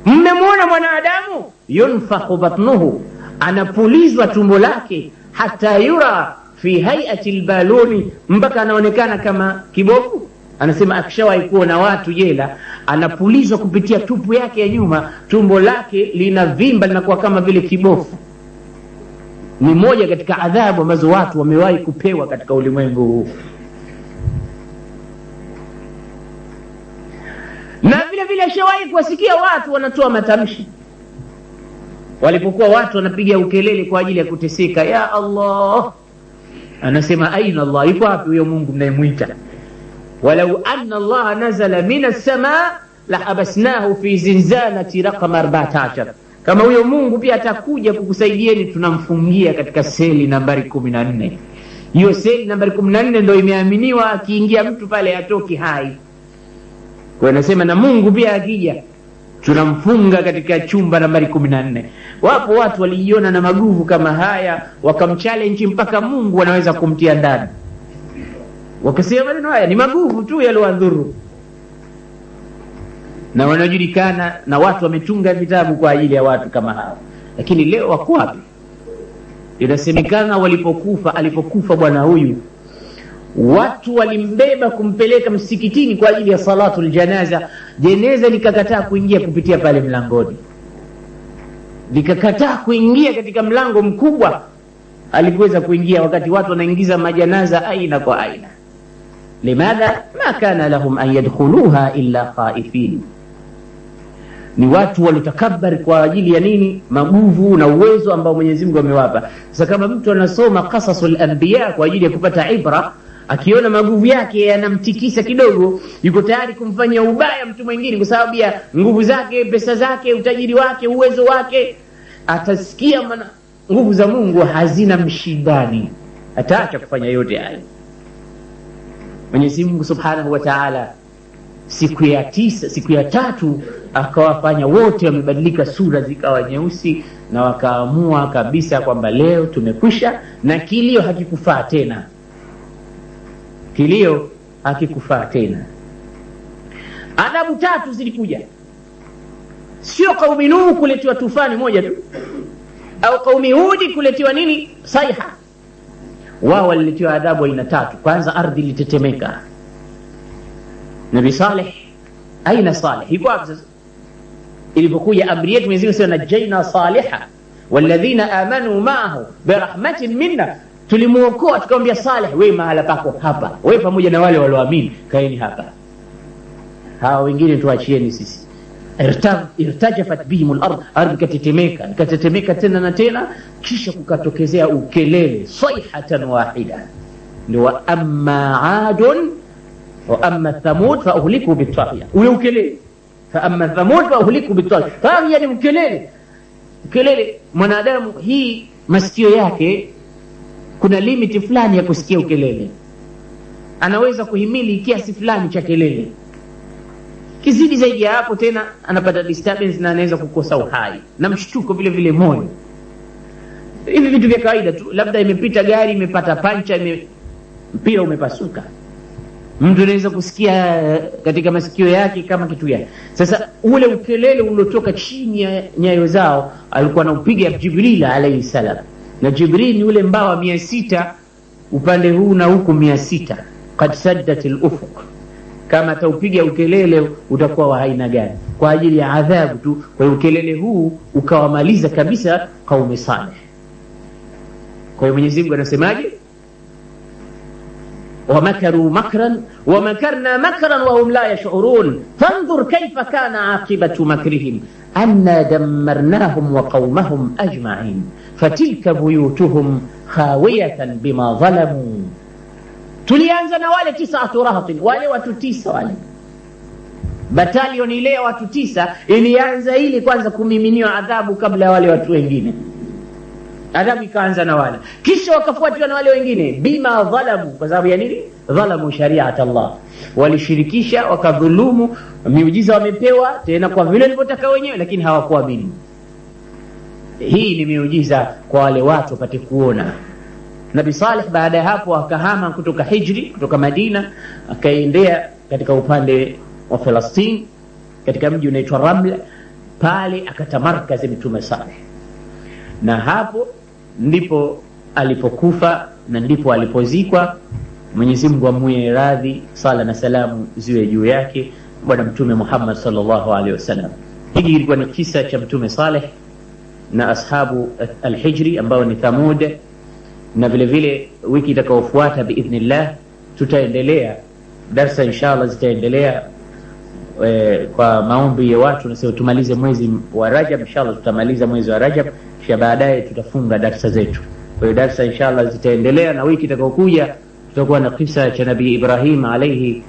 mmemwona mwanadamu yunfakhu batnuhu, anapulizwa tumbo lake, hata yura fi hay'ati albaluni, mpaka anaonekana kama kibofu. Anasema akishawahi kuona watu jela, anapulizwa kupitia tupu yake ya nyuma, tumbo lake linavimba, linakuwa kama vile kibofu. Ni moja katika adhabu ambazo watu wamewahi kupewa katika ulimwengu huu. Na vile vile ashawahi kuwasikia watu wanatoa matamshi walipokuwa watu wanapiga ukelele kwa ajili ya kuteseka, ya Allah. Anasema aina Allah, yuko wapi huyo Mungu mnayemuita? Walau anna Allah nazala minas samaa la habasnahu fi zinzanati raqam 14. Kama huyo Mungu pia atakuja kukusaidieni, tunamfungia katika seli nambari 14. Hiyo seli nambari 14 ndio imeaminiwa akiingia mtu pale atoki hai. Kwa anasema na Mungu pia akija tunamfunga katika chumba nambari 14. Wapo watu walijiona na maguvu kama haya, wakamchallenge mpaka Mungu anaweza kumtia ndani. Wakasema maneno haya ni maguvu tu yalowadhuru. Na wanajulikana na watu wametunga vitabu kwa ajili ya watu kama hao. Lakini leo wako wapi? Inasemekana alipokufa bwana huyu, watu walimbeba kumpeleka msikitini kwa ajili ya salatul janaza. Jeneza likakataa kuingia kupitia pale mlangoni, likakataa kuingia katika mlango mkubwa. Alikuweza kuingia wakati watu wanaingiza majanaza aina kwa aina. Limadha ma kana lahum an yadkhuluha illa khaifin. Ni watu walitakabari kwa ajili ya nini? Maguvu na uwezo ambao Mwenyezi Mungu amewapa. Sasa kama mtu anasoma qasasul anbiya kwa ajili ya kupata ibra, akiona maguvu yake yanamtikisa kidogo, yuko tayari kumfanya ubaya mtu mwingine kwa sababu ya nguvu zake, pesa zake, utajiri wake, uwezo wake, atasikia nguvu za Mungu hazina mshindani, ataacha kufanya yote hayo. Mwenyezi Mungu Subhanahu wa Ta'ala siku ya tatu akawafanya wote wamebadilika, sura zikawa nyeusi, na wakaamua kabisa kwamba leo tumekwisha, na kilio hakikufaa tena. Kilio hakikufaa tena. Adhabu tatu zilikuja. Sio kaumi Nuhu kuletiwa tufani moja tu, au kaumi Hudi kuletiwa nini? Saiha. Wao waliletiwa adhabu aina tatu. Kwanza ardhi ilitetemeka. Nabii Saleh, aina Saleh? Yuko wapi sasa? Ilipokuja amri yetu Mwenyezi Mungu sema najaina Saliha walladhina amanu ma'ahu birahmatin minna, tulimuokoa tukamwambia Saleh, wewe mahala pako hapa, wewe pamoja na wale walioamini kaeni hapa, hao wengine tuachieni sisi. Irtajafat bihimul ard, ardhi katetemeka tena na tena, kisha kukatokezea ukelele, sayhatan wahida. Ndio amma adun wa amma thamud fa uhliku bitaghiya. Ule ukelele fa amma thamud fa uhliku bitaghiya. Taghiya ni ukelele. Mwanadamu hii masikio yake kuna limiti fulani ya kusikia ukelele. anaweza kuhimili kiasi fulani cha kelele. Kizidi zaidi ya hapo tena anapata disturbance na anaweza kukosa uhai na mshtuko vile vile moyo. Hivi vitu vya kawaida tu, labda imepita gari imepata pancha, mpira umepasuka, mtu anaweza kusikia katika masikio yake kama kitu gani. Sasa ule ukelele ulotoka chini ya nyayo zao alikuwa anaupiga Jibril alayhi salam, na Jibril ni ule mbawa 600 upande huu na huku 600, qad saddat al-ufuq. Kama taupiga ukelele utakuwa wa aina gani kwa ajili ya adhabu tu. Kwa ukelele huu ukawamaliza kabisa kaume Saleh. Kwa hiyo Mwenyezi Mungu anasemaje? ومكروا مكرا ومكرنا مكرا وهم لا يشعرون فانظر كيف كان عاقبة مكرهم أنا دمرناهم وقومهم أجمعين فتلك بيوتهم خاوية بما ظلموا. tulianza na wale 9 rahatin, wale watu 9 wale batalioni ile watu 9 ilianza ili kwanza kumiminiwa adhabu kabla wale watu wengine. Adhabu ikaanza na wale, kisha wakafuatiwa na wale wengine bima dhalamu. Kwa sababu ya nini? Dhalamu shari'at Allah, walishirikisha wakadhulumu. Miujiza wamepewa tena kwa vile walivyotaka wenyewe, lakini hawakuamini. Hii ni miujiza kwa wale watu wapate kuona. Nabii Saleh baada ya hapo akahama kutoka Hijri, kutoka Madina akaendea katika upande wa Palestina katika mji unaitwa Ramla. Pale akatamarkazi Mtume Saleh, na hapo ndipo alipokufa na ndipo alipozikwa. Mwenyezi Mungu amwie radhi, sala na salamu ziwe juu yake, bwana Mtume Muhammad sallallahu alaihi wasallam. Hiki kilikuwa ni kisa cha Mtume Saleh na ashabu al-Hijri ambao ni Thamud. Na vile vile wiki itakayofuata biidhnillah tutaendelea darasa, inshallah zitaendelea kwa maombi ya watu, na sio tumalize mwezi wa Rajab. Inshallah tutamaliza mwezi wa Rajab, kisha baadaye tutafunga darasa zetu. Kwa hiyo darasa inshallah zitaendelea, na wiki itakayokuja tutakuwa na kisa cha Nabii Ibrahim alayhi